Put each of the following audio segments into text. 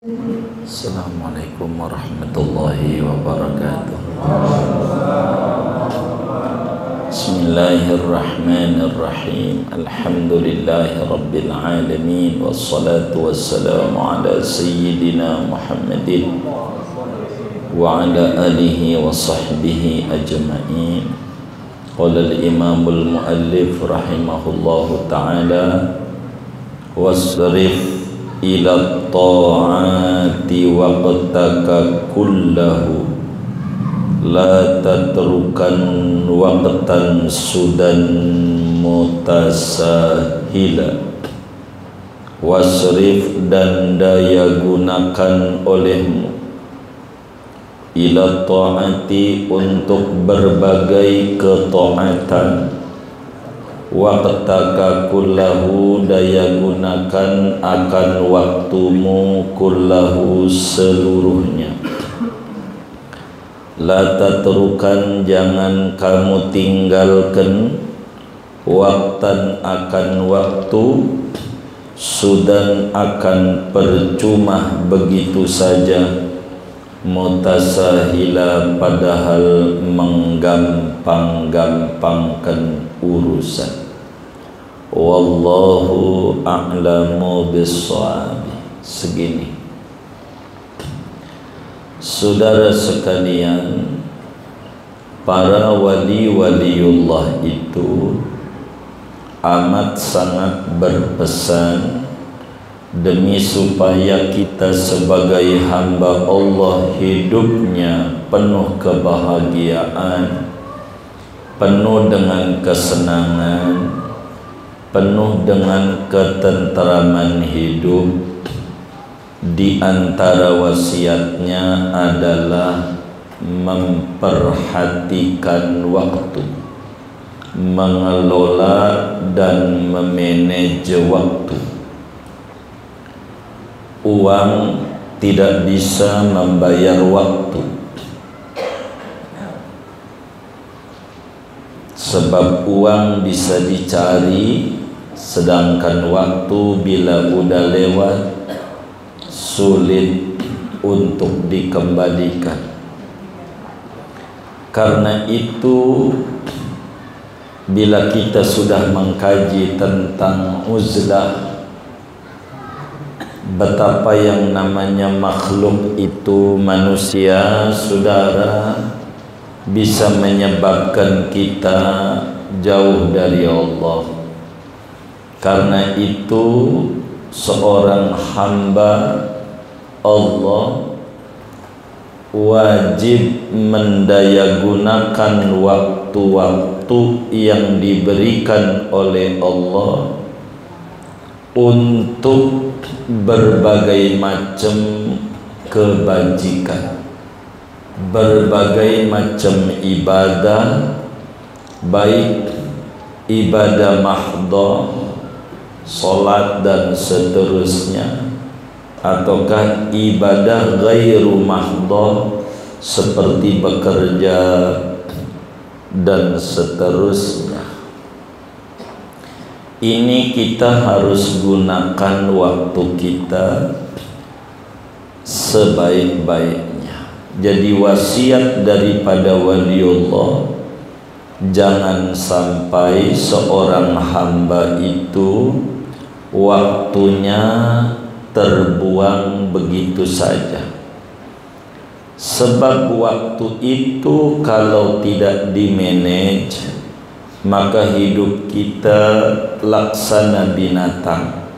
Assalamualaikum warahmatullahi wabarakatuh. Bismillahirrahmanirrahim. Alhamdulillahi rabbil alamin. Wassalatu wassalamu ala sayyidina Muhammadin wa ala alihi wa sahbihi ajma'in. Qala al-imamul muallif rahimahullahu ta'ala, wasrif ila ta'ati waqtaka kullahu, la tatrukan waqtan sudan mutasahila. Wasrif dan daya gunakan olehmu ila ta'ati untuk berbagai ketaatan, waqtaka kullahu daya gunakan akan waktumu kullahu seluruhnya. La tatrukan jangan kamu tinggalkan, waktan akan waktu, sudan akan percuma begitu saja, mutasahila padahal menggampang-gampangkan urusan. Wallahu a'lamu bis-shawab. Segini, saudara sekalian, para wali-waliullah itu amat sangat berpesan demi supaya kita sebagai hamba Allah hidupnya penuh kebahagiaan, penuh dengan kesenangan, penuh dengan ketentraman hidup. Di antara wasiatnya adalah memperhatikan waktu, mengelola dan memanage waktu. Uang tidak bisa membayar waktu, sebab uang bisa dicari, sedangkan waktu bila udah lewat sulit untuk dikembalikan. Karena itu, bila kita sudah mengkaji tentang uzlah, betapa yang namanya makhluk itu, manusia, saudara, bisa menyebabkan kita jauh dari Allah. Karena itu, seorang hamba Allah wajib mendayagunakan waktu-waktu yang diberikan oleh Allah untuk berbagai macam kebajikan, berbagai macam ibadah, baik ibadah mahdhah, salat dan seterusnya, ataukah ibadah ghairu mahdhah seperti bekerja dan seterusnya. Ini kita harus gunakan waktu kita sebaik-baiknya. Jadi wasiat daripada waliullah, jangan sampai seorang hamba itu waktunya terbuang begitu saja. Sebab waktu itu kalau tidak dimanage, maka hidup kita laksana binatang,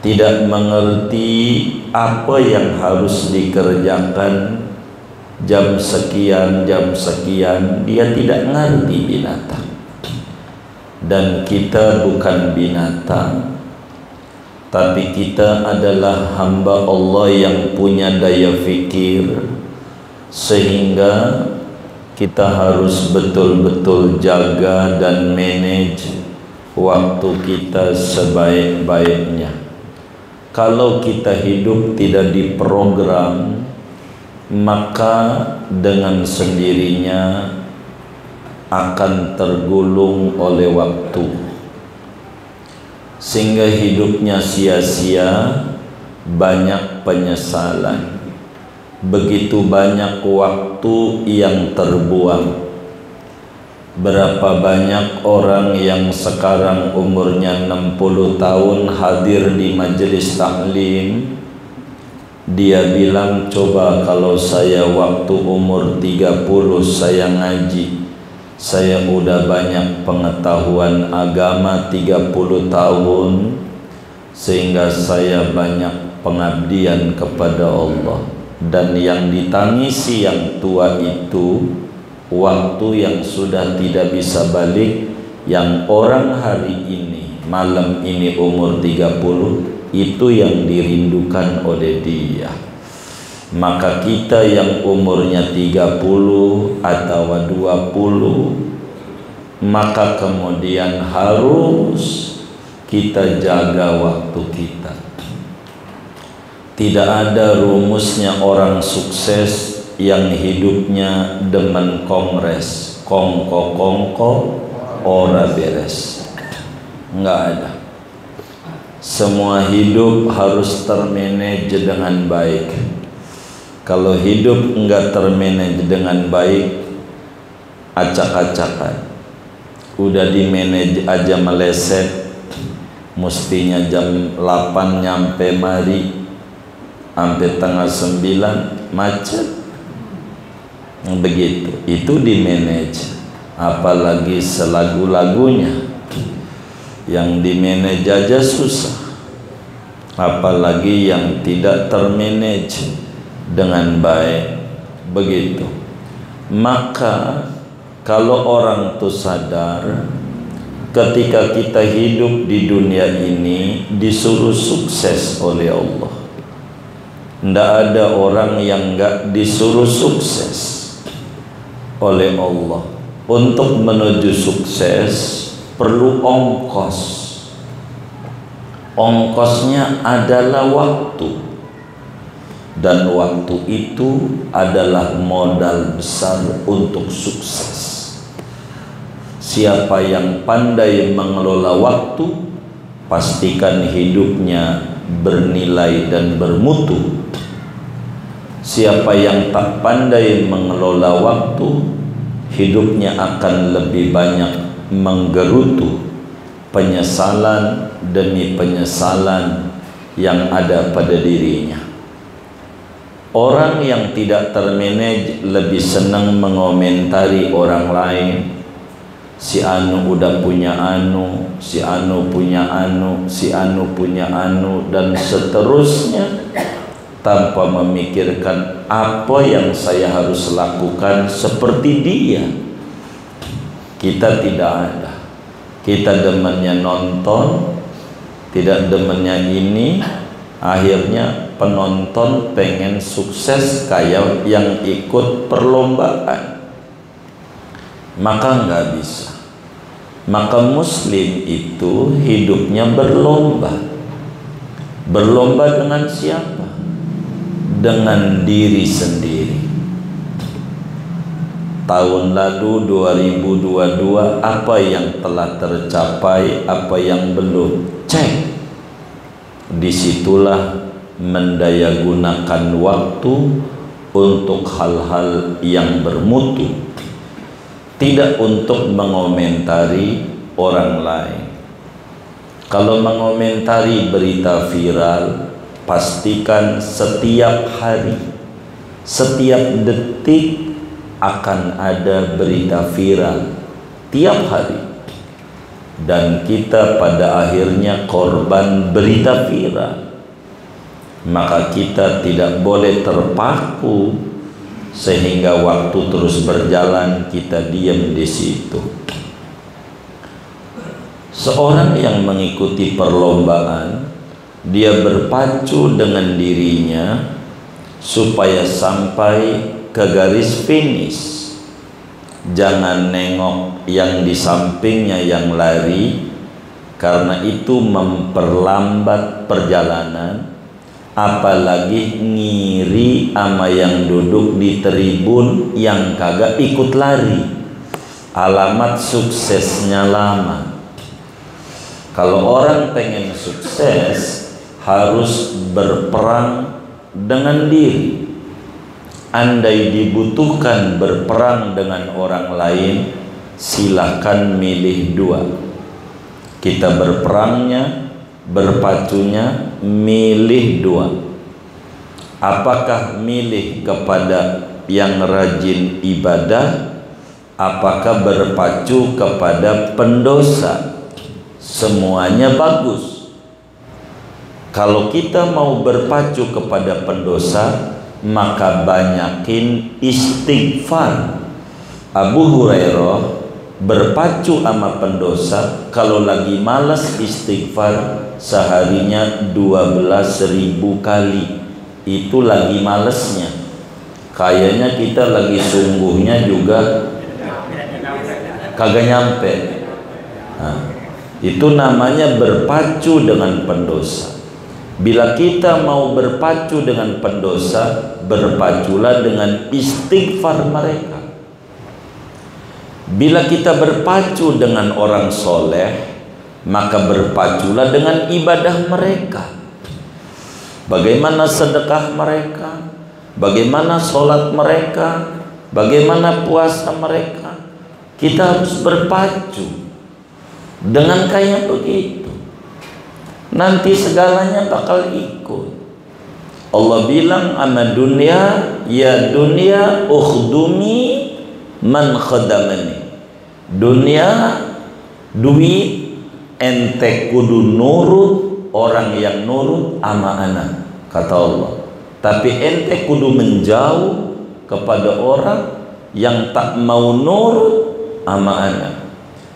tidak mengerti apa yang harus dikerjakan jam sekian, dia tidak ngerti binatang. Dan kita bukan binatang, tapi kita adalah hamba Allah yang punya daya fikir, sehingga kita harus betul-betul jaga dan manage waktu kita sebaik-baiknya. Kalau kita hidup tidak diprogram, maka dengan sendirinya akan tergulung oleh waktu, sehingga hidupnya sia-sia banyak penyesalan, begitu banyak waktu yang terbuang. Berapa banyak orang yang sekarang umurnya 60 tahun hadir di majelis taklim, dia bilang, coba kalau saya waktu umur 30 saya ngaji, saya udah banyak pengetahuan agama 30 tahun, sehingga saya banyak pengabdian kepada Allah. Dan yang ditangisi yang tua itu waktu yang sudah tidak bisa balik, yang orang hari ini, malam ini umur 30, itu yang dirindukan oleh dia. Maka kita yang umurnya 30 atau 20, maka kemudian harus kita jaga waktu kita. Tidak ada rumusnya orang sukses yang hidupnya demen kongres, kongko ora beres. Enggak ada. Semua hidup harus termanage dengan baik. Kalau hidup enggak termanage dengan baik, acak-acakan. Udah di manage aja meleset, mestinya jam 8 nyampe mari, sampai tengah 9 macet. Begitu, itu di manage. Apalagi selagu-lagunya yang di manage aja susah, apalagi yang tidak termanage dengan baik. Begitu. Maka kalau orang itu sadar, ketika kita hidup di dunia ini disuruh sukses oleh Allah. Tidak ada orang yang enggak disuruh sukses oleh Allah. Untuk menuju sukses perlu ongkos. Ongkosnya adalah waktu, dan waktu itu adalah modal besar untuk sukses. Siapa yang pandai mengelola waktu, pastikan hidupnya bernilai dan bermutu. Siapa yang tak pandai mengelola waktu, hidupnya akan lebih banyak menggerutu penyesalan demi penyesalan yang ada pada dirinya. Orang yang tidak termanage lebih senang mengomentari orang lain. Si anu udah punya anu, si anu punya anu, si anu punya anu, dan seterusnya, tanpa memikirkan apa yang saya harus lakukan seperti dia. Kita tidak ada. Kita demennya nonton, tidak demennya ini. Akhirnya penonton pengen sukses kayak yang ikut perlombaan, maka nggak bisa. Maka muslim itu hidupnya berlomba. Berlomba dengan siapa? Dengan diri sendiri. Tahun lalu 2022, apa yang telah tercapai, apa yang belum, cek. Disitulah mendayagunakan waktu untuk hal-hal yang bermutu, tidak untuk mengomentari orang lain. Kalau mengomentari berita viral, pastikan setiap hari, setiap detik akan ada berita viral tiap hari, dan kita pada akhirnya korban berita viral. Maka kita tidak boleh terpaku sehingga waktu terus berjalan kita diam di situ. Seorang yang mengikuti perlombaan, dia berpacu dengan dirinya supaya sampai ke garis finish. Jangan nengok yang di sampingnya yang lari, karena itu memperlambat perjalanan. Apalagi ngiri ama yang duduk di tribun yang kagak ikut lari. Alamat suksesnya lama. Kalau orang pengen sukses, harus berperang dengan diri. Andai dibutuhkan berperang dengan orang lain, silakan milih dua. Kita berperangnya, berpacunya, milih dua. Apakah milih kepada yang rajin ibadah, apakah berpacu kepada pendosa? Semuanya bagus. Kalau kita mau berpacu kepada pendosa, maka banyakin istighfar. Abu Hurairah berpacu sama pendosa, kalau lagi malas istighfar seharinya 12.000 kali. Itu lagi malesnya. Kayaknya kita lagi sungguhnya juga kagak nyampe. Nah, itu namanya berpacu dengan pendosa. Bila kita mau berpacu dengan pendosa, berpaculah dengan istighfar mereka. Bila kita berpacu dengan orang soleh, maka berpaculah dengan ibadah mereka. Bagaimana sedekah mereka, bagaimana sholat mereka, bagaimana puasa mereka. Kita harus berpacu dengan kayak begitu. Nanti segalanya bakal ikut. Allah bilang, ana dunia, ya dunia ukhdumi man khadamani. Dunia, duit, ente kudu nurut orang yang nurut ama ana, kata Allah. Tapi ente kudu menjauh kepada orang yang tak mau nurut ama ana.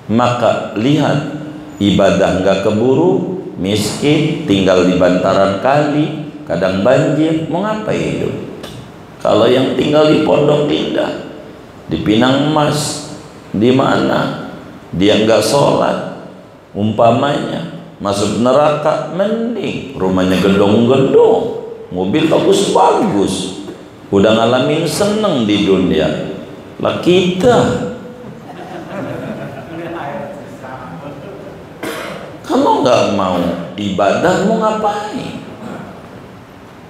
Maka lihat, ibadah enggak keburu, miskin, tinggal di bantaran kali, kadang banjir, mau ngapain hidup? Kalau yang tinggal di Pondok Indah, di Pinang Emas, di mana dia nggak sholat, umpamanya masuk neraka, mending rumahnya gedong-gedong, mobil bagus-bagus, udah ngalamin seneng di dunia. Lah kita kalau nggak mau ibadah, mau ngapain?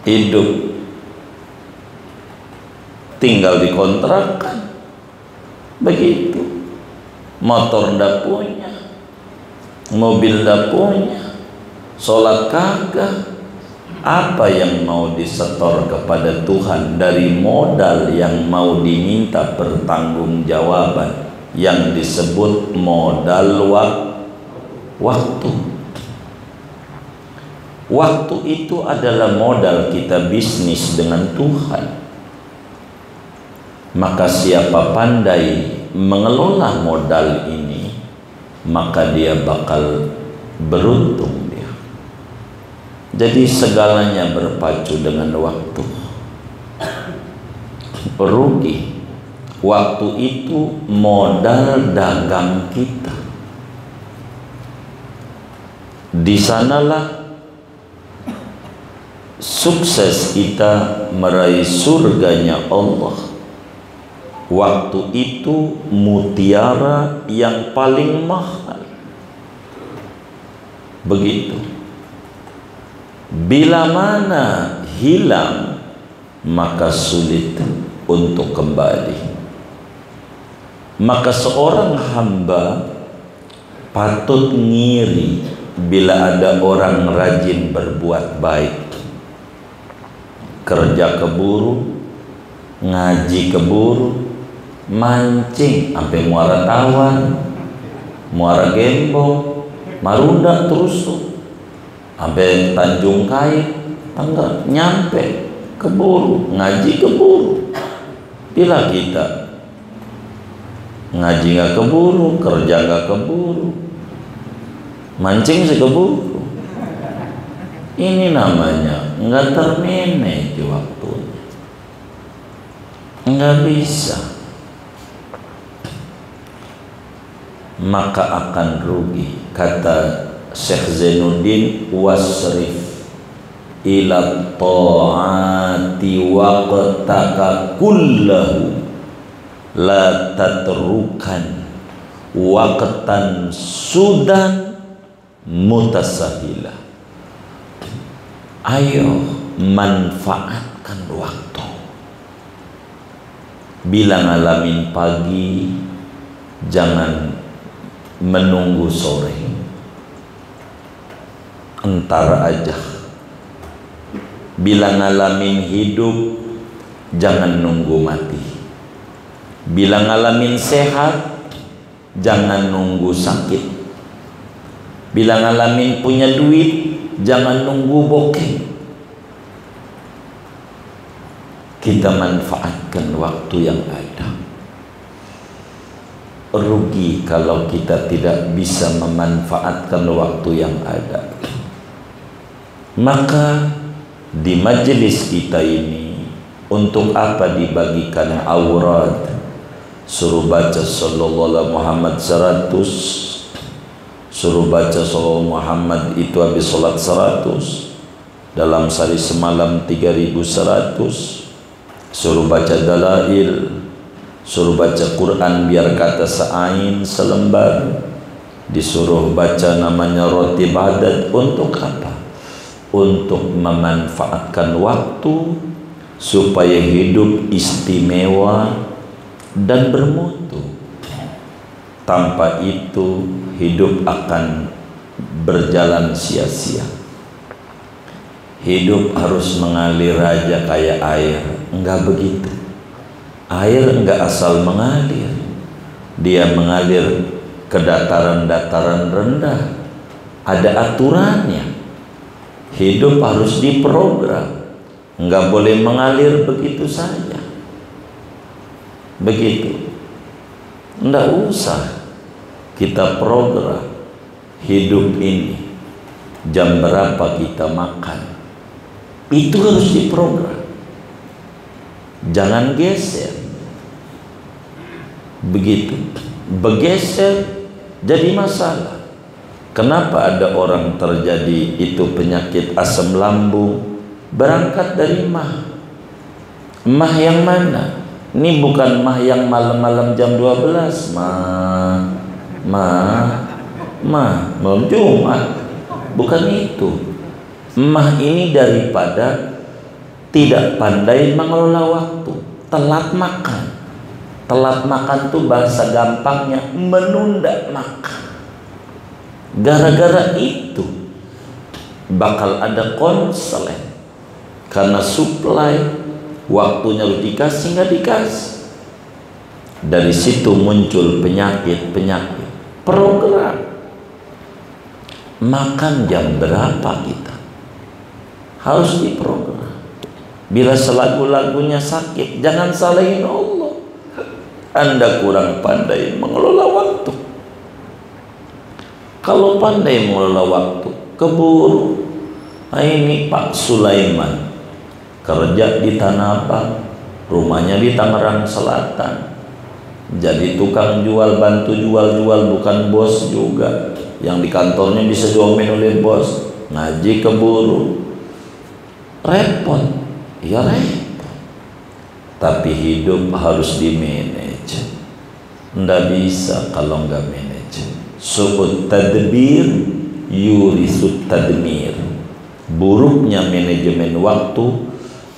Hidup tinggal dikontrakan, begitu. Motor ndak punya, mobil ndak punya, sholat kagak. Apa yang mau disetor kepada Tuhan dari modal yang mau diminta pertanggungjawaban, yang disebut modal waktu. Waktu itu adalah modal kita bisnis dengan Tuhan. Maka siapa pandai mengelola modal ini, maka dia bakal beruntung dia. Jadi segalanya berpacu dengan waktu. Rugi. Waktu itu modal dagang kita. Di sanalah sukses kita meraih surganya Allah. Waktu itu mutiara yang paling mahal. Begitu. Bila mana hilang, maka sulit untuk kembali. Maka seorang hamba patut ngiri bila ada orang rajin berbuat baik, kerja keburu, ngaji keburu, mancing sampai Muara Tawar, Muara Gembong, Marunda terus tuh sampai Tanjung Kait, enggak nyampe, keburu, ngaji keburu. Bila kita ngaji nggak keburu, kerja nggak keburu, mancing sih keburu, ini namanya nggak termanage waktunya, nggak bisa, maka akan rugi. Kata Syekh Zainuddin, wasrif ila ta'ati waqtaka kullahu la tatrukan waqtan sudan mutasahilah. Ayo manfaatkan waktu. Bila ngalamin pagi, jangan menunggu sore. Entar aja. Bila ngalamin hidup, jangan nunggu mati. Bila ngalamin sehat, jangan nunggu sakit. Bila ngalamin punya duit, jangan nunggu bokeh. Kita manfaatkan waktu yang ada. Rugi kalau kita tidak bisa memanfaatkan waktu yang ada. Maka di majelis kita ini, untuk apa dibagikan aurat? Suruh baca sallallahu alaihi Muhammad 100, suruh baca sallallahu Muhammad itu habis salat 100, dalam sehari semalam 3100. Suruh baca dalail, suruh baca Quran biar kata seain selembar, disuruh baca namanya roti badat. Untuk apa? Untuk memanfaatkan waktu supaya hidup istimewa dan bermutu. Tanpa itu hidup akan berjalan sia-sia. Hidup harus mengalir aja kayak air. Enggak begitu. Air enggak asal mengalir. Dia mengalir ke dataran-dataran rendah. Ada aturannya. Hidup harus diprogram. Enggak boleh mengalir begitu saja. Begitu. Enggak usah kita program hidup ini. Jam berapa kita makan, itu harus diprogram. Jangan geser. Begitu. Bergeser jadi masalah. Kenapa ada orang terjadi itu penyakit asam lambung? Berangkat dari mah. Mah yang mana? Ini bukan mah yang malam-malam jam 12. Malam Jumat. Bukan itu. Mah ini daripada tidak pandai mengelola waktu, telat makan. Telat makan tuh bahasa gampangnya menunda makan. Gara-gara itu bakal ada konseling, karena supply waktunya lu dikasih nggak dikasih. Dari situ muncul penyakit-penyakit. Program makan jam berapa kita harus diprogram. Bila selagu-lagunya sakit, jangan salahin Allah. Anda kurang pandai mengelola waktu. Kalau pandai mengelola waktu, keburu. Nah, ini Pak Sulaiman kerja di Tanah Abang, rumahnya di Tangerang Selatan. Jadi tukang jual, bantu jual-jual, bukan bos juga. Yang di kantornya bisa diomelin oleh bos. Ngaji keburu. Repot. Ya repot. Tapi hidup harus di-manage. Nggak bisa kalau nggak manage. Su'ut tadbir yurisut tadmir. Buruknya manajemen waktu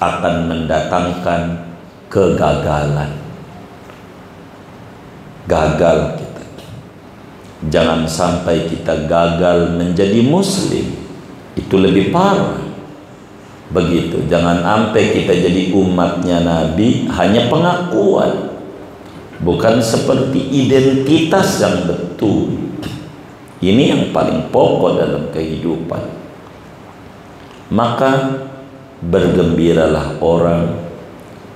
akan mendatangkan kegagalan. Gagal kita. Jangan sampai kita gagal menjadi muslim. Itu lebih parah. Begitu. Jangan sampai kita jadi umatnya Nabi hanya pengakuan, bukan seperti identitas yang betul. Ini yang paling pokok dalam kehidupan. Maka bergembiralah orang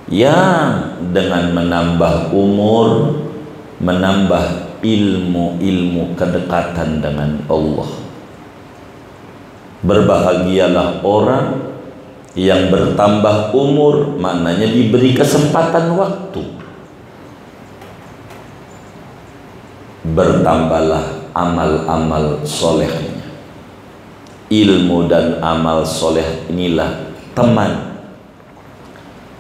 yang dengan menambah umur, menambah ilmu kedekatan dengan Allah. Berbahagialah orang yang bertambah umur, maknanya diberi kesempatan waktu. Bertambahlah amal-amal solehnya. Ilmu dan amal soleh inilah teman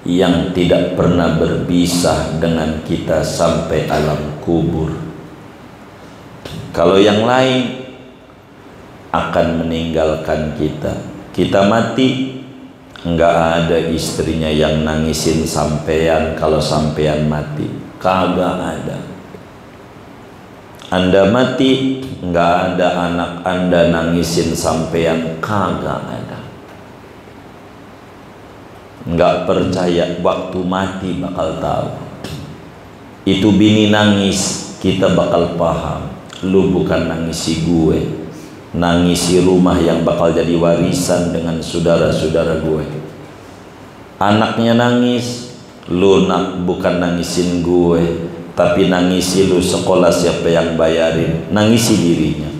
yang tidak pernah berpisah dengan kita sampai alam kubur. Kalau yang lain akan meninggalkan kita, Kita mati, nggak ada istrinya yang nangisin sampean kalau sampean mati, kagak ada. Anda mati, nggak ada anak Anda nangisin sampean, kagak ada. Nggak percaya, waktu mati bakal tahu. Itu bini nangis, kita bakal paham. Lu bukan nangisi gue, nangisi rumah yang bakal jadi warisan dengan saudara-saudara gue. Anaknya nangis, lu bukan nangisin gue, tapi nangisi lu sekolah siapa yang bayarin, nangisi dirinya.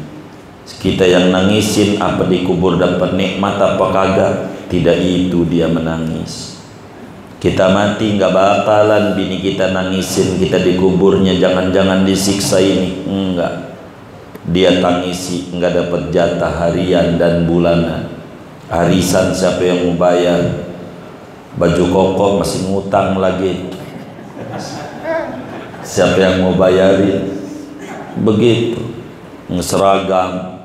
Kita yang nangisin apa dikubur dapat nikmat apa kagak, tidak itu dia menangis. Kita mati nggak bakalan bini kita nangisin kita dikuburnya, jangan-jangan disiksa ini, enggak. Dia tangisi nggak dapat jatah harian dan bulanan. Arisan siapa yang mau bayar? Baju koko masih ngutang lagi, siapa yang mau bayarin? Begitu. Seragam,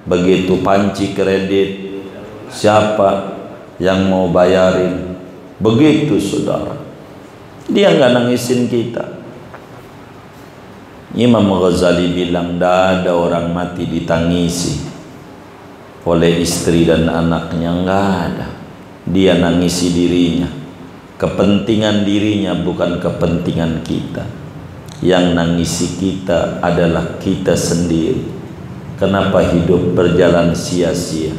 begitu panci kredit, siapa yang mau bayarin? Begitu saudara. Dia nggak nangisin kita. Imam Ghazali bilang, tidak ada orang mati ditangisi oleh istri dan anaknya, nggak ada. Dia nangisi dirinya, kepentingan dirinya bukan kepentingan kita. Yang nangisi kita adalah kita sendiri. Kenapa hidup berjalan sia-sia?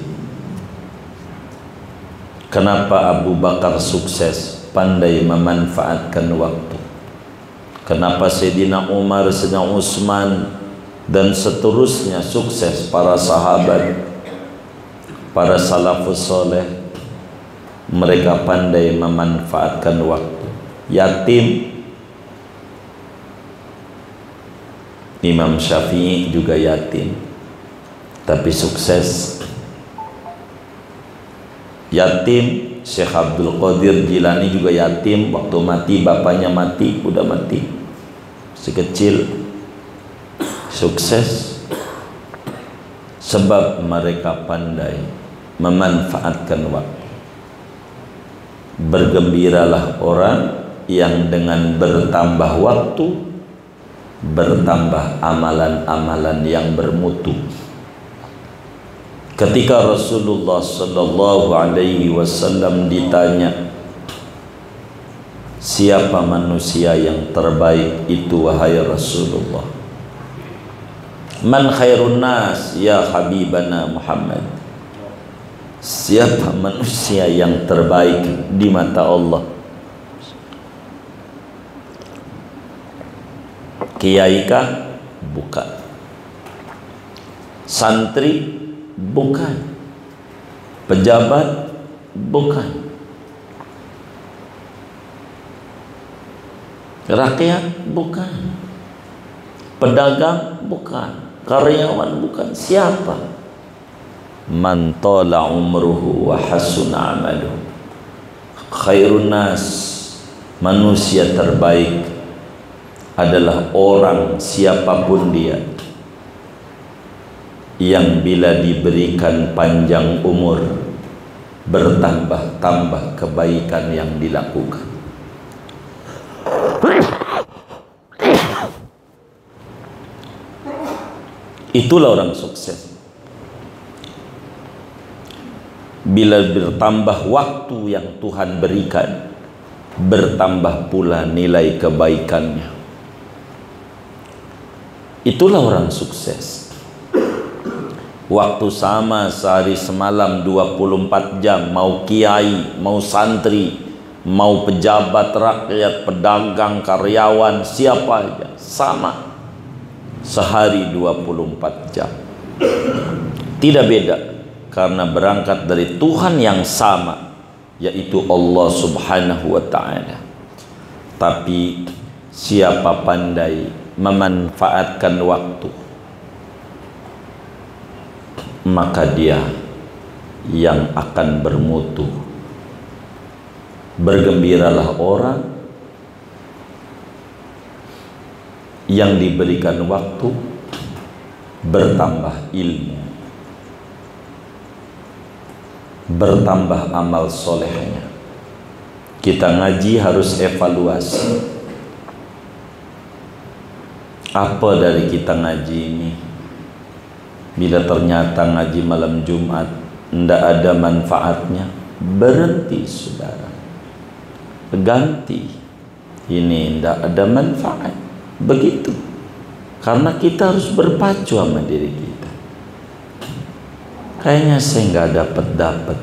Kenapa Abu Bakar sukses, pandai memanfaatkan waktu? Kenapa Sayyidina Umar, Sayyidina Utsman dan seterusnya sukses, para sahabat, para salafus soleh? Mereka pandai memanfaatkan waktu. Yatim, Imam Syafi'i juga yatim, tapi sukses. Yatim, Syekh Abdul Qadir Jilani juga yatim, waktu mati bapaknya mati, udah mati, si kecil, sukses. Sebab mereka pandai memanfaatkan waktu. Bergembiralah orang yang dengan bertambah waktu bertambah amalan-amalan yang bermutu. Ketika Rasulullah sallallahu alaihi wasallam ditanya, siapa manusia yang terbaik itu wahai Rasulullah? Man khairun nas ya habibana Muhammad? Siapa manusia yang terbaik di mata Allah? Kiai kah? Bukan. Santri? Bukan. Pejabat? Bukan. Rakyat? Bukan. Pedagang? Bukan. Karyawan? Bukan. Siapa? Man tala umruhu wa hasuna amaluhu. Khairun nas, manusia terbaik adalah orang siapapun dia yang bila diberikan panjang umur bertambah-tambah kebaikan yang dilakukan. Itulah orang sukses. Bila bertambah waktu yang Tuhan berikan, bertambah pula nilai kebaikannya. Itulah orang sukses. Waktu sama sehari semalam 24 jam, mau kiai, mau santri, mau pejabat rakyat, pedagang, karyawan, siapa aja, sama. Sehari 24 jam. Tidak beda, karena berangkat dari Tuhan yang sama, yaitu Allah subhanahu wa ta'ala. Tapi siapa pandai memanfaatkan waktu, maka dia yang akan bermutu. Bergembiralah orang yang diberikan waktu bertambah ilmu. bertambah amal solehnya. Kita ngaji harus evaluasi, apa dari kita ngaji ini. Bila ternyata ngaji malam Jumat tidak ada manfaatnya, berhenti saudara, ganti. Ini tidak ada manfaat, begitu. Karena kita harus berpacu sama diri kita. Kayaknya saya nggak dapat,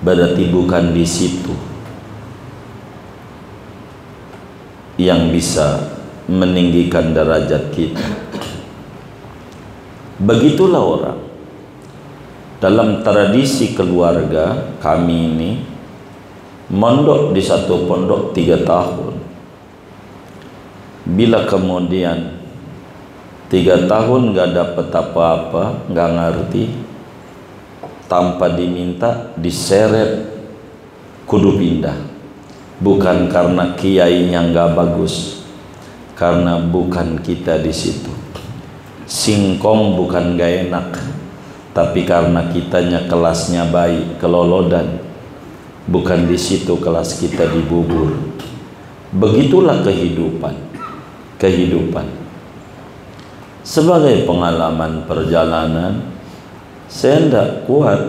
berarti bukan di situ yang bisa meninggikan derajat kita. Begitulah orang. Dalam tradisi keluarga kami ini, mondok di satu pondok 3 tahun. Bila kemudian 3 tahun gak dapat apa-apa, gak ngerti, tanpa diminta, diseret, kudu pindah. Bukan karena kiainya gak bagus, karena bukan kita di situ. Singkong bukan gak enak, tapi karena kitanya kelasnya baik, kelolodan, bukan di situ kelas kita di bubur. Begitulah kehidupan. Sebagai pengalaman perjalanan, saya tidak kuat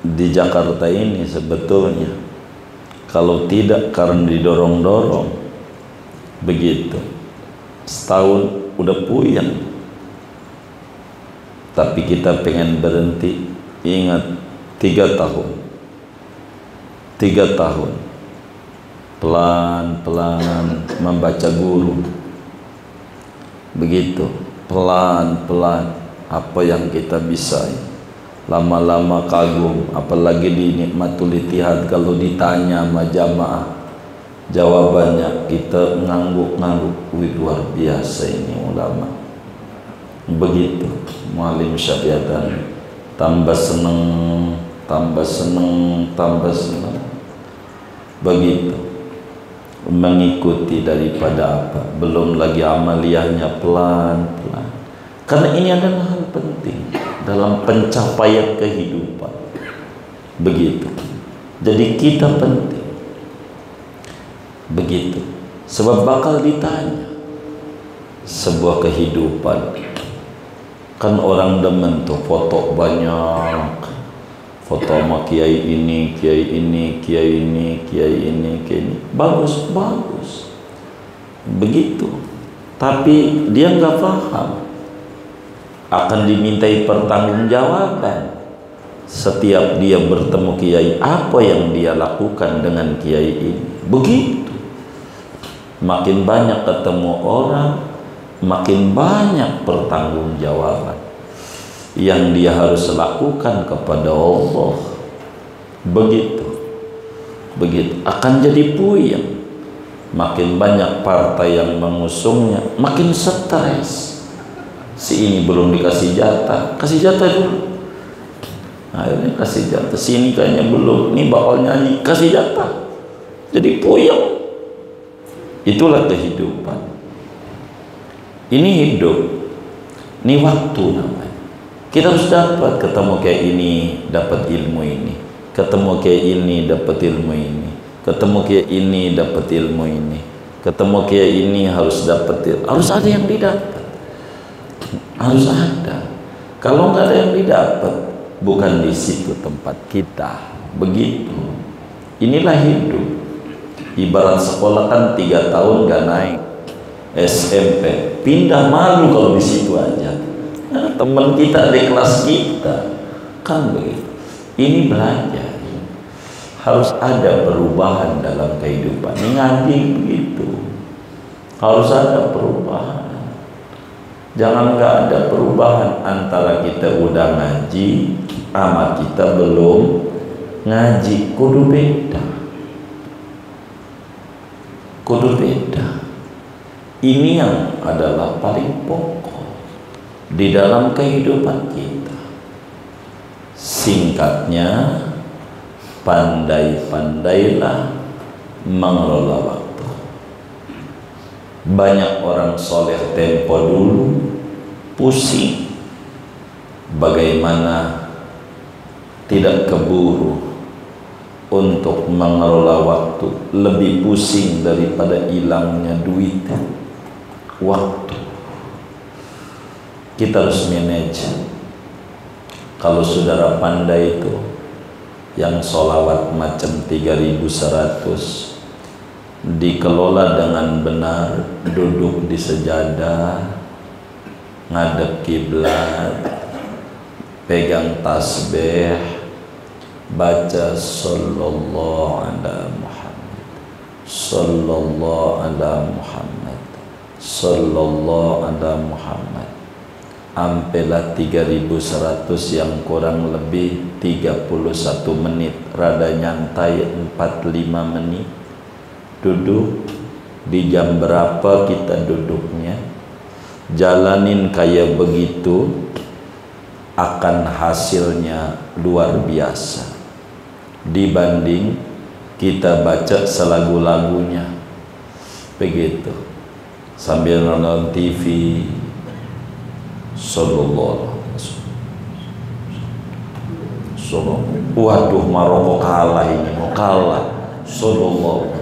di Jakarta ini sebetulnya, kalau tidak karena didorong-dorong. Begitu, setahun udah puyeng, tapi kita pengen berhenti. Ingat, 3 tahun, pelan-pelan membaca guru. Begitu, pelan-pelan apa yang kita bisa. Lama-lama kagum, apalagi di Nikmatul Ittihad kalau ditanya sama jamaah, jawabannya kita ngangguk-ngangguk. Wih, luar biasa ini ulama. Begitu, mualim syafiatan, tambah seneng. Begitu, mengikuti daripada apa, belum lagi amaliyahnya pelan-pelan. Karena ini adalah hal penting dalam pencapaian kehidupan. Begitu, jadi kita penting. Begitu, sebab bakal ditanya sebuah kehidupan. Kan orang demen tuh foto banyak, foto sama kiai ini, bagus. Begitu, tapi dia nggak paham akan dimintai pertanggungjawaban setiap dia bertemu kiai, apa yang dia lakukan dengan kiai ini. Begitu, makin banyak ketemu orang, makin banyak pertanggungjawaban yang dia harus lakukan kepada Allah. Begitu akan jadi puyeng. Makin banyak partai yang mengusungnya, makin stres. Si ini belum dikasih jatah, kasih jatah dulu. Akhirnya kasih jatah, sini kayaknya belum, ini bakal nyanyi, kasih jatah. Jadi puyeng. Itulah kehidupan. Ini hidup, ini waktu namanya. Kita harus dapat ketemu kayak ini, dapat ilmu ini. Ketemu kayak ini, dapat ilmu ini. Ketemu kayak ini, dapat ilmu ini. Ketemu kayak ini, harus dapat ilmu. Harus ada yang didapat. Harus ada. Kalau nggak ada yang didapat, bukan di situ tempat kita. Begitu. Inilah hidup. Ibarat sekolah kan 3 tahun nggak naik. SMP pindah, malu kalau di situ aja. Nah, teman kita di kelas kita kan begitu. Ini belajar, harus ada perubahan dalam kehidupan. Ini ngaji begitu, harus ada perubahan. Jangan nggak ada perubahan antara kita udah ngaji sama kita belum ngaji. Kudu beda. Ini yang adalah paling pokok di dalam kehidupan kita. Singkatnya, pandai-pandailah mengelola waktu. Banyak orang soleh tempo dulu pusing bagaimana tidak keburu untuk mengelola waktu, lebih pusing daripada hilangnya duit. Waktu kita harus manage. Kalau saudara pandai itu, yang sholawat macam 3100 dikelola dengan benar, duduk di sejadah, ngadep kiblat, pegang tasbih, baca sallallahu ala Muhammad, sallallahu ala Muhammad, sallallahu ala Muhammad, ampelah 3100 yang kurang lebih 31 menit, rada nyantai 45 menit. Duduk di jam berapa kita duduknya, jalanin kayak begitu, akan hasilnya luar biasa dibanding kita baca selagu-lagunya begitu sambil nonton TV. Sallallahu waduh, Maroko kalah ini, mau kalah. Sallallahu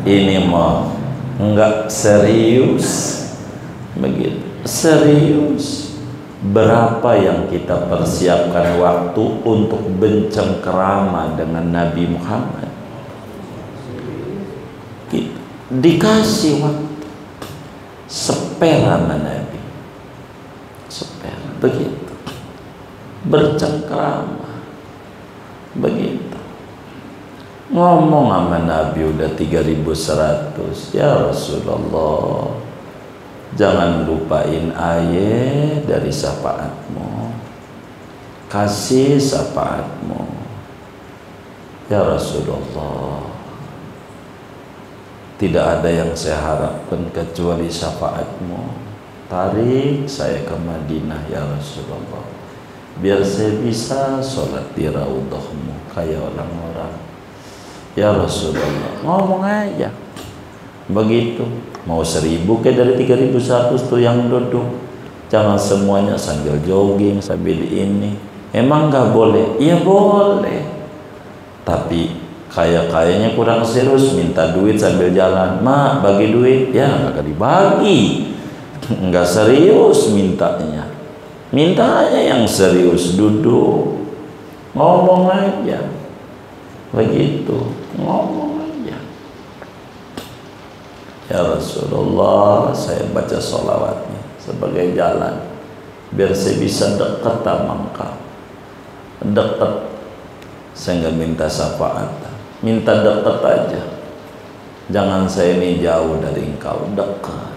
ini mah enggak serius begitu, serius. Berapa yang kita persiapkan waktu untuk bercengkerama dengan Nabi Muhammad? Dikasih waktu seper sama Nabi, seper begitu, bercengkerama begitu. Ngomong sama Nabi udah 3100, ya Rasulullah, jangan lupain ayat dari syafaatmu, kasih syafaatmu ya Rasulullah. Tidak ada yang saya harapkan kecuali syafaatmu. Tarik saya ke Madinah ya Rasulullah, biar saya bisa sholat di raudhahmu kayak orang-orang ya Rasulullah. Ngomong aja begitu. Mau 1000 ke dari 3100 tuh yang duduk. Jangan semuanya sambil jogging, sambil ini. Emang nggak boleh? Iya boleh. Tapi kayaknya kurang serius, minta duit sambil jalan. Mak, bagi duit. Ya nggak dibagi. Nggak serius mintanya. Mintanya yang serius, duduk. Ngomong aja. Begitu. Ngomong aja. Ya Rasulullah, saya baca sholawatnya sebagai jalan biar saya bisa dekat sama engkau. Dekat. Saya nggak minta syafaat, minta dekat aja. Jangan saya ini jauh dari engkau, dekat.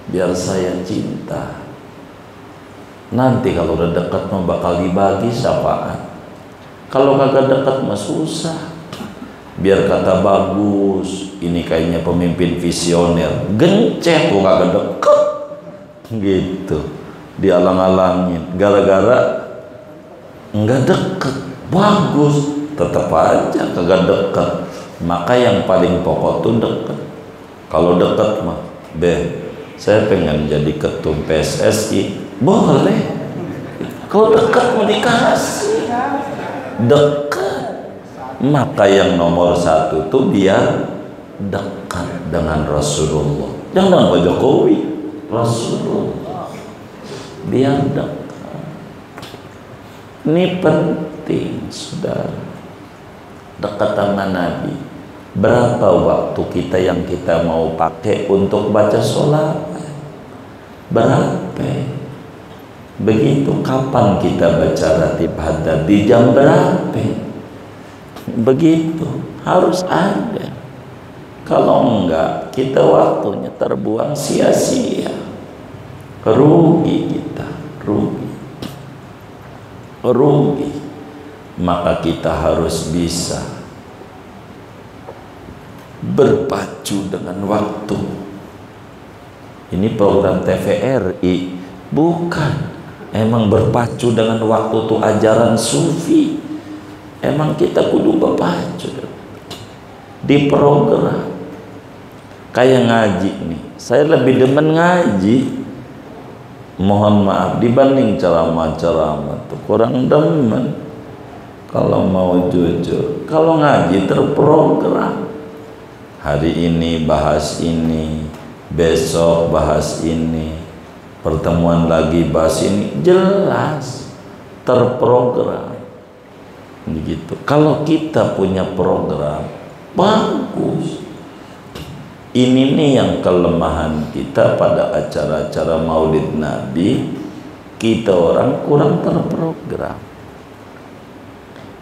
Biar saya cinta. Nanti kalau udah dekat mah bakal dibagi syafaat. Kalau kagak dekat mah susah. Biar kata bagus, ini kayaknya pemimpin visioner, gencet kok kagak deket gitu, dialang-alangin gara-gara nggak deket. Bagus, tetap aja kagak deket. Maka yang paling pokok tuh deket. Kalau deket mah saya pengen jadi ketum PSSI, boleh. Kalau deket mau dikasih deket. Maka yang nomor 1 tuh biar dekat dengan Rasulullah. Jangan Pak Jokowi, Rasulullah. Biar dekat. Ini penting, saudara. Dekat sama Nabi. Berapa waktu kita yang kita mau pakai untuk baca sholat? Berapa? Begitu. Kapan kita baca ratib hadar? Di jam berapa? Begitu, harus ada. Kalau enggak, kita waktunya terbuang sia-sia. Rugi kita, rugi. Maka kita harus bisa berpacu dengan waktu. Ini program TVRI, bukan. Emang berpacu dengan waktu itu ajaran sufi. Emang kita kudu berpacu di program. Kayak ngaji nih, saya lebih demen ngaji, mohon maaf, dibanding ceramah-ceramah tuh kurang demen. Kalau mau jujur, kalau ngaji terprogram. Hari ini bahas ini, besok bahas ini, pertemuan lagi bahas ini, jelas terprogram. Begitu. Kalau kita punya program, bagus. Ini nih yang kelemahan kita pada acara-acara Maulid Nabi, kita orang kurang terprogram.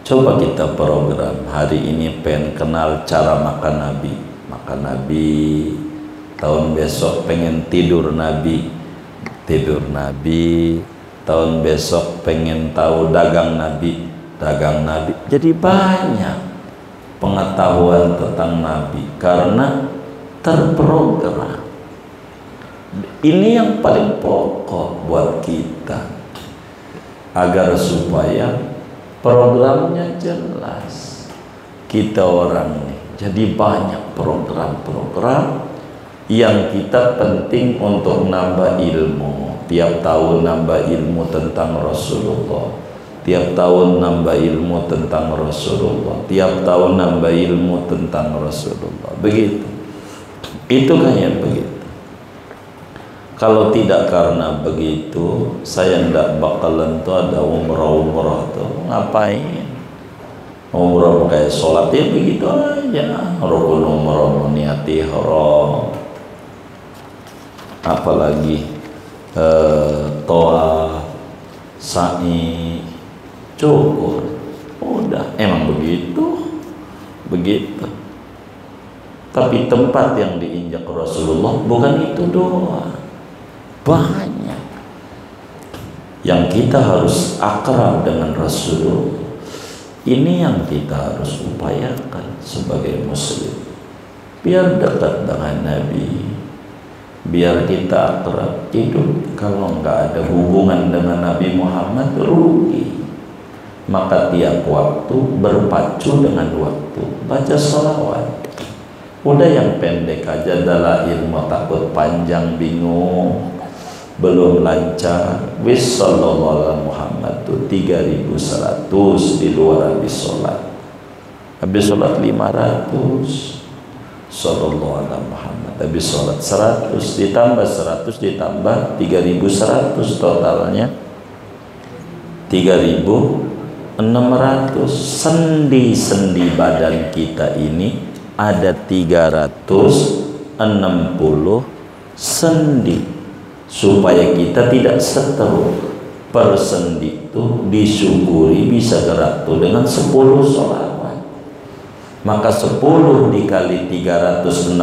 Coba kita program hari ini pengen kenal cara makan Nabi, makan Nabi. Tahun besok pengen tidur Nabi, tidur Nabi. Tahun besok pengen tahu dagang Nabi, dagang Nabi. Jadi banyak pengetahuan tentang Nabi karena terprogram. Ini yang paling pokok buat kita, agar supaya programnya jelas. Kita orang nih jadi banyak program-program yang kita penting untuk nambah ilmu. Tiap tahun nambah ilmu tentang Rasulullah, tiap tahun nambah ilmu tentang Rasulullah, tiap tahun nambah ilmu tentang Rasulullah. Begitu. Itu kayak begitu. Kalau tidak karena begitu, saya ndak bakalan tuh ada umrah tuh. Ngapain? Umrah kayak sholat ya begitu aja. Rukun umrah niati haram. Apalagi toa, sa'i, cukur. Udah, emang begitu. Begitu. Tapi tempat yang diinjak Rasulullah bukan itu doang. Banyak yang kita harus akrab dengan Rasulullah. Ini yang kita harus upayakan sebagai muslim, biar dekat dengan Nabi, biar kita akrab. Hidup kalau nggak ada hubungan dengan Nabi Muhammad rugi. Maka tiap waktu berpacu dengan waktu, baca sholawat. Udah yang pendek aja, dalail mau takut panjang bingung, belum lancar, wis sallallahu alaihi Muhammad tuh 3100 di luar habis sholat. Habis sholat 500 sallallahu alaihi Muhammad. Habis sholat 100 ditambah 100 ditambah 3100, totalnya 3600. Sendi-sendi badan kita ini ada 360 sendi, supaya kita tidak stroke. Per sendi itu disyukuri bisa gerak tuh dengan 10 sholawat. Maka 10 dikali 360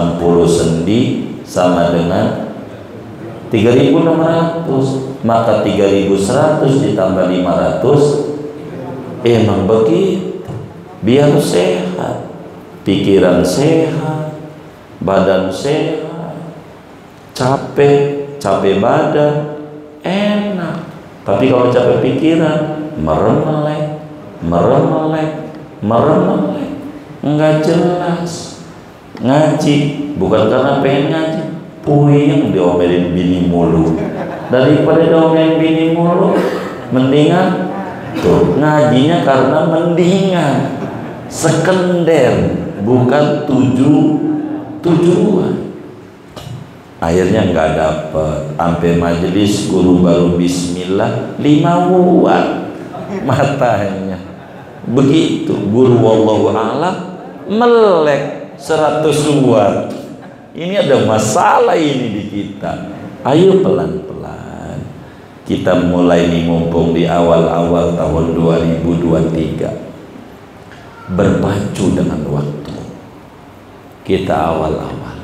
sendi sama dengan 3600. Maka 3100 ditambah 500. Emang begitu. Biar sehat, pikiran sehat, badan sehat. Capek badan enak, tapi kalau capek pikiran meremelek, nggak jelas. Ngaji bukan karena pengen ngaji, puyeng diomelin bini mulu. Daripada diomelin bini mulu, mendingan tuh ngajinya karena mendingan, sekender, bukan tujuan. Akhirnya nggak dapet, sampai majelis guru baru bismillah 5 watt matanya. Begitu guru wallahu a'lam melek 100 watt. Ini ada masalah ini di kita. Ayo pelan-pelan kita mulai nih, mumpung di awal-awal tahun 2023, berpacu dengan waktu. Kita awal-awal,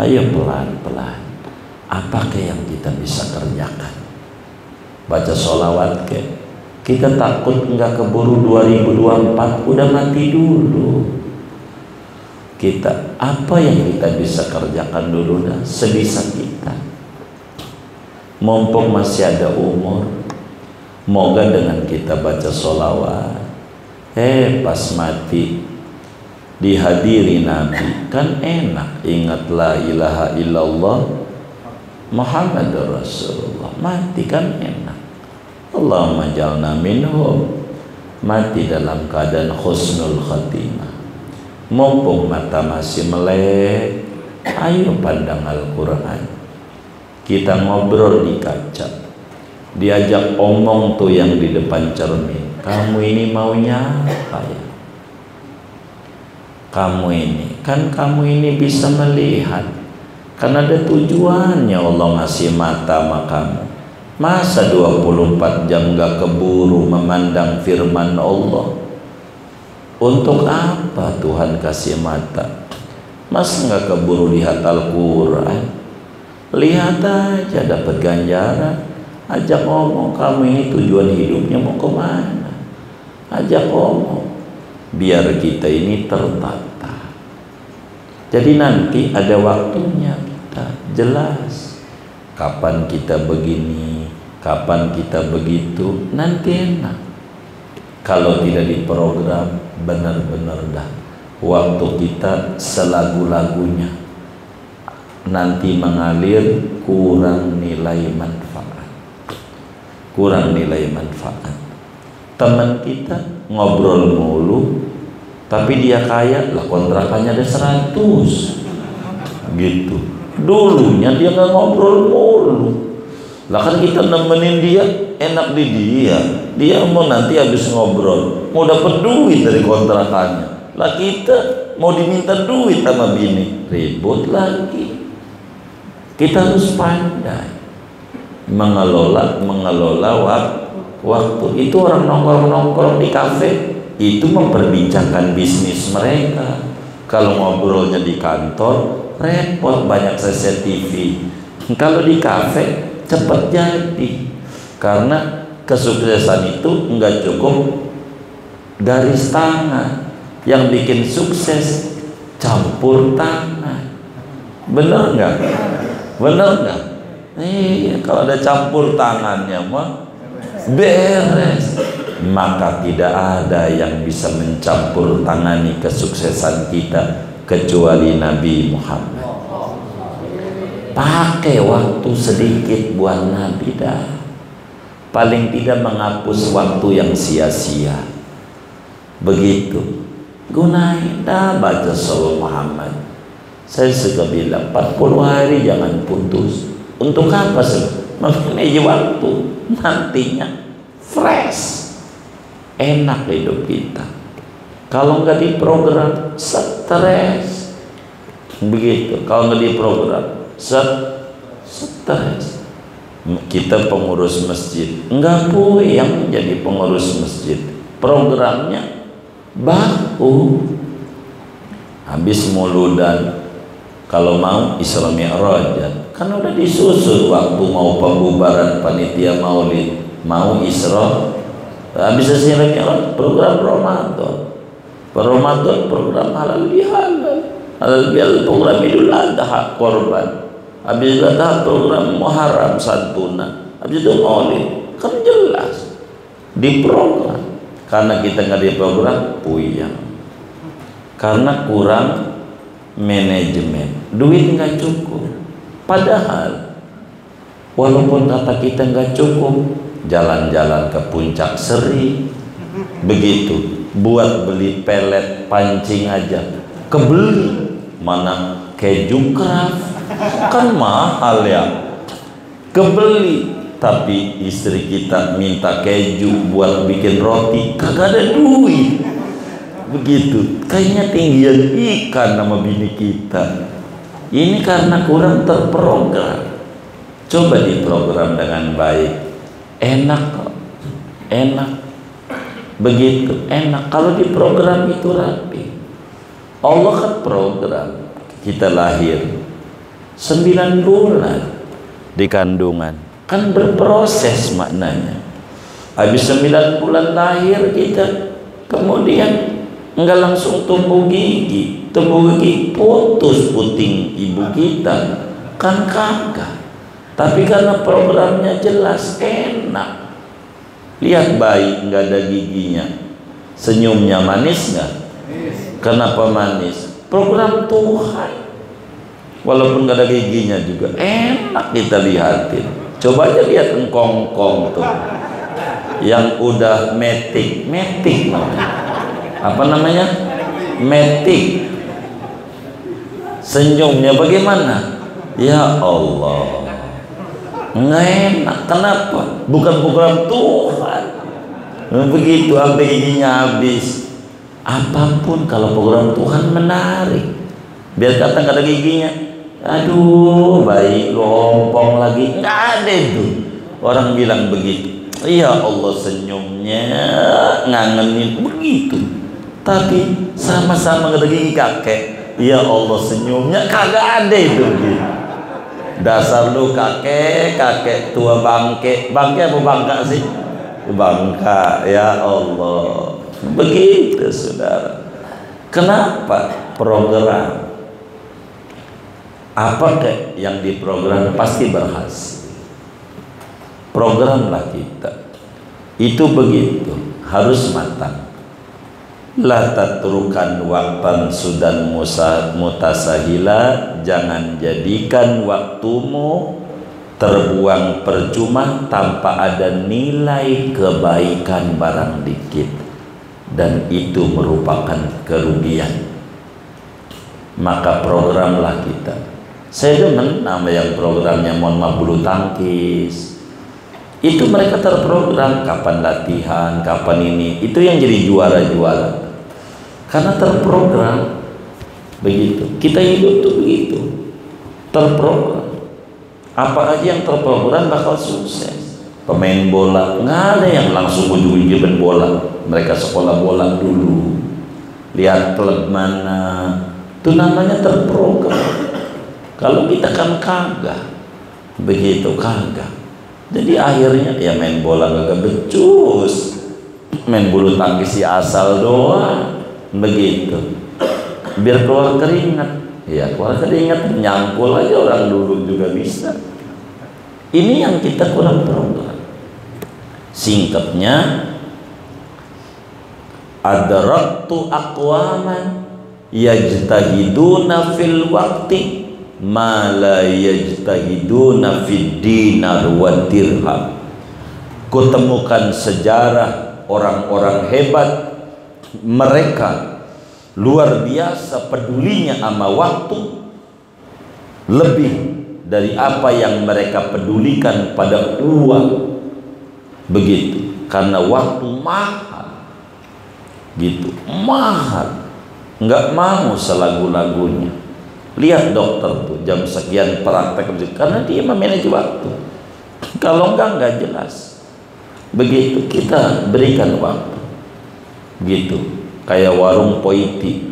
ayo pelan-pelan. Apakah yang kita bisa kerjakan? Baca sholawat ke? Kita takut nggak keburu 2024 udah mati dulu. Kita apa yang kita bisa kerjakan dulu dah sebisa kita. Mumpung masih ada umur, moga dengan kita baca sholawat, pas mati dihadiri Nabi kan enak. Ingat la ilaha illallah Muhammadur Rasulullah, mati kan enak. Allahumma jalna minhum mati dalam keadaan husnul khatimah. Mumpung mata masih melek, ayo pandang Al-Quran. Kita ngobrol di kaca, diajak omong tuh yang di depan cermin, kamu ini maunya apa ya? Kamu ini, kan kamu ini bisa melihat, karena ada tujuannya Allah ngasih mata sama kamu. Masa 24 jam gak keburu memandang firman Allah? Untuk apa Tuhan kasih mata? Masa gak keburu lihat Al-Quran? Lihat aja dapat ganjaran. Ajak ngomong, kamu ini tujuan hidupnya mau kemana? Ajak ngomong, biar kita ini tertata. Jadi nanti ada waktunya kita jelas kapan kita begini, kapan kita begitu, nanti enak. Kalau tidak diprogram, benar-benar dah waktu kita selagu-lagunya, nanti mengalir, kurang nilai manfaat. Kurang nilai manfaat. Teman kita ngobrol mulu, tapi dia kaya, lah kontrakannya ada 100 gitu. Dulunya dia nggak ngobrol mulu, lah kan kita nemenin dia, enak di dia. Dia mau nanti habis ngobrol mau dapat duit dari kontrakannya, lah kita mau diminta duit sama bini, ribut lagi. Kita harus pandai mengelola waktu. Itu orang nongkrong di kafe itu memperbincangkan bisnis mereka. Kalau ngobrolnya di kantor repot, banyak CCTV. Kalau di kafe cepat jadi, karena kesuksesan itu enggak cukup garis tangan, yang bikin sukses campur tangan. Bener nggak? Bener nggak? Iya, kalau ada campur tangannya mah beres. Maka tidak ada yang bisa mencampur tangani kesuksesan kita kecuali Nabi Muhammad. Pakai waktu sedikit buat Nabi dah, paling tidak menghapus waktu yang sia-sia. Begitu, gunain dah baca Sallallahu Muhammad. Saya suka bilang 40 hari jangan putus. Untuk apa sih? Memanage waktu, nantinya fresh, enak hidup kita. Kalau nggak diprogram, stres. Begitu. Kalau nggak diprogram, stres. Kita pengurus masjid, nggak boleh yang menjadi pengurus masjid. Programnya baku. Habis mauludan, kalau mau Isra Mi'raj, kan udah disusun waktu mau pembubaran panitia maulid, mau Isra. Habis Isra Mi'raj program Ramadan. Ramadan program halal bihalal. Halal bihalal program Idul Adha korban. Habis Idul Adha program Muharram santunan. Habis itu maulid. Kan jelas diprogram. Karena kita nggak diprogram, puyeng. Karena kurang manajemen, duit nggak cukup. Padahal walaupun kata kita nggak cukup, jalan-jalan ke Puncak Seri, begitu, buat beli pelet pancing aja kebeli. Mana keju Kraft, kan mahal ya, kebeli. Tapi istri kita minta keju buat bikin roti, kagak ada duit. Begitu, kayaknya tinggian ikan nama bini kita. Ini karena kurang terprogram. Coba diprogram dengan baik, enak kok, enak. Begitu, enak. Kalau diprogram itu rapi. Allah kan program. Kita lahir 9 bulan di kandungan, kan berproses maknanya. Habis 9 bulan lahir kita, kemudian enggak langsung tumbuh gigi. Tumbuh gigi putus puting ibu kita, kan kagak. Tapi karena programnya jelas, enak. Lihat bayi nggak ada giginya, senyumnya manis nggak? Kenapa manis? Program Tuhan. Walaupun nggak ada giginya juga enak kita lihatin. Coba aja lihat engkong-kong tuh, Yang udah metik apa namanya, metik, senyumnya bagaimana? Ya Allah, nggak enak. Kenapa? Bukan program Tuhan. Begitu sampai giginya habis. Apapun kalau program Tuhan menarik. Biar kata nggak ada giginya, aduh baik lompong lagi, nggak ada itu. Orang bilang begitu. Ya Allah, senyumnya ngangenin begitu. Tapi sama-sama nggak ada gigi kakek. Ya Allah, senyumnya kagak ada itu. Gitu. Dasar lu kakek tua bangke apa bangka sih? Bangka. Ya Allah, begitu saudara. Kenapa? Program apa yang diprogram pasti berhasil. Programlah kita itu begitu, harus matang. La tatrukan waktan sudan mutasahila, jangan jadikan waktumu terbuang percuma tanpa ada nilai kebaikan barang dikit, dan itu merupakan kerugian. Maka programlah kita. Saya demen nama yang programnya mohon maaf bulu tangkis. Itu mereka terprogram kapan latihan, kapan ini. Itu yang jadi juara-juara. Karena terprogram begitu. Kita hidup tuh begitu. Terprogram. Apa aja yang terprogram bakal sukses. Pemain bola, nggak ada yang langsung ujung-ujung main bola. Mereka sekolah bola dulu. Lihat klub mana. Itu namanya terprogram. Kalau kita kan kagak. Begitu kagak. Jadi akhirnya ya main bola gak becus, main bulu tangkis si asal doang, begitu. Biar keluar keringat, ya keluar keringat, nyangkul aja orang dulu juga bisa. Ini yang kita kurang program. Singkatnya, adraktu aqwaman yajtahiduna fil waqti ma la yajtahiduna fid dinar wa dirham. Kutemukan sejarah orang-orang hebat, mereka luar biasa pedulinya sama waktu, lebih dari apa yang mereka pedulikan pada uang. Begitu, karena waktu mahal, gitu, mahal, nggak mau selagu-lagunya. Lihat dokter tuh jam sekian praktek, karena dia memanage waktu. Kalau enggak jelas. Begitu kita berikan waktu. Gitu. Kayak warung Poiti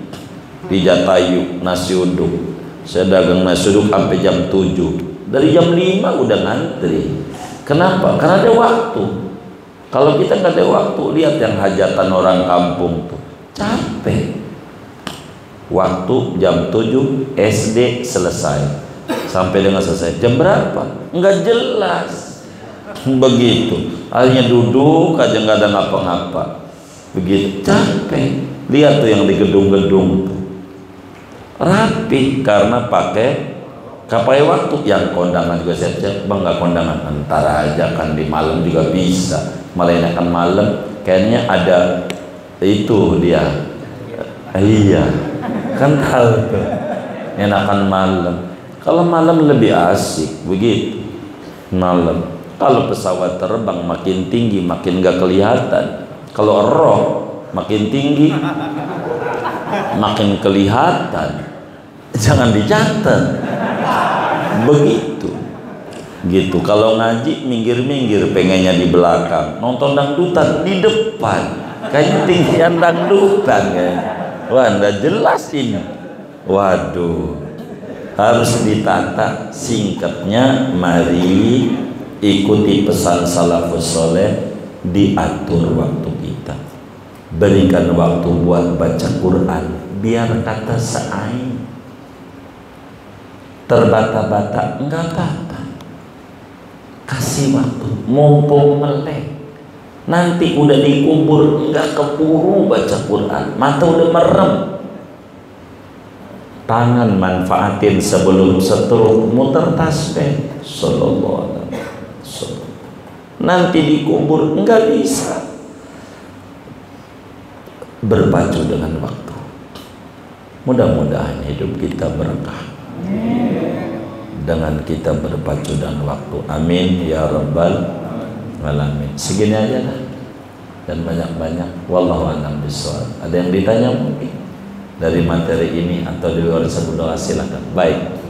di Jatayu nasi uduk. Saya dagang nasi uduk sampai jam 7. Dari jam 5 udah ngantri. Kenapa? Karena ada waktu. Kalau kita nggak ada waktu, lihat yang hajatan orang kampung tuh. Capek. Waktu jam 7 SD selesai sampai dengan selesai jam berapa nggak jelas. Begitu akhirnya duduk aja nggak ada ngapa-ngapa, begitu capek. Lihat tuh yang di gedung-gedung tuh rapi karena pakai waktu. Yang kondangan juga siap-siap, bang nggak kondangan ntar aja kan, di malam juga bisa, malah enakan malam kayaknya ada itu dia. Iya kan tahu tuh, enakan malam. Kalau malam lebih asik begitu malam. Kalau pesawat terbang makin tinggi makin gak kelihatan. Kalau roh makin tinggi makin kelihatan. Jangan dicatat. Begitu. Gitu. Kalau ngaji minggir-minggir pengennya di belakang. Nonton dangdutan di depan. Kayaknya tinggian dangdutan kayaknya. Wah, nggak jelas ini. Waduh, harus ditata. Singkatnya, mari ikuti pesan salafus soleh, diatur waktu kita. Berikan waktu buat baca Quran, biar kata seain. Terbata-bata, enggak apa-apa. Kasih waktu, mumpung melek. Nanti udah dikubur enggak keburu baca Quran, mata udah merem. Tangan manfaatin sebelum setruk, muter tasbih sallallahu alaihi wasallam. nanti dikubur, enggak bisa. Berpacu dengan waktu. Mudah-mudahan hidup kita berkah dengan kita berpacu dengan waktu. Amin ya rabbal alamin. Segini aja lah, dan banyak-banyak. Wallahu a'lam bishawab. Ada yang ditanya mungkin dari materi ini atau di luar doa, silakan. Baik.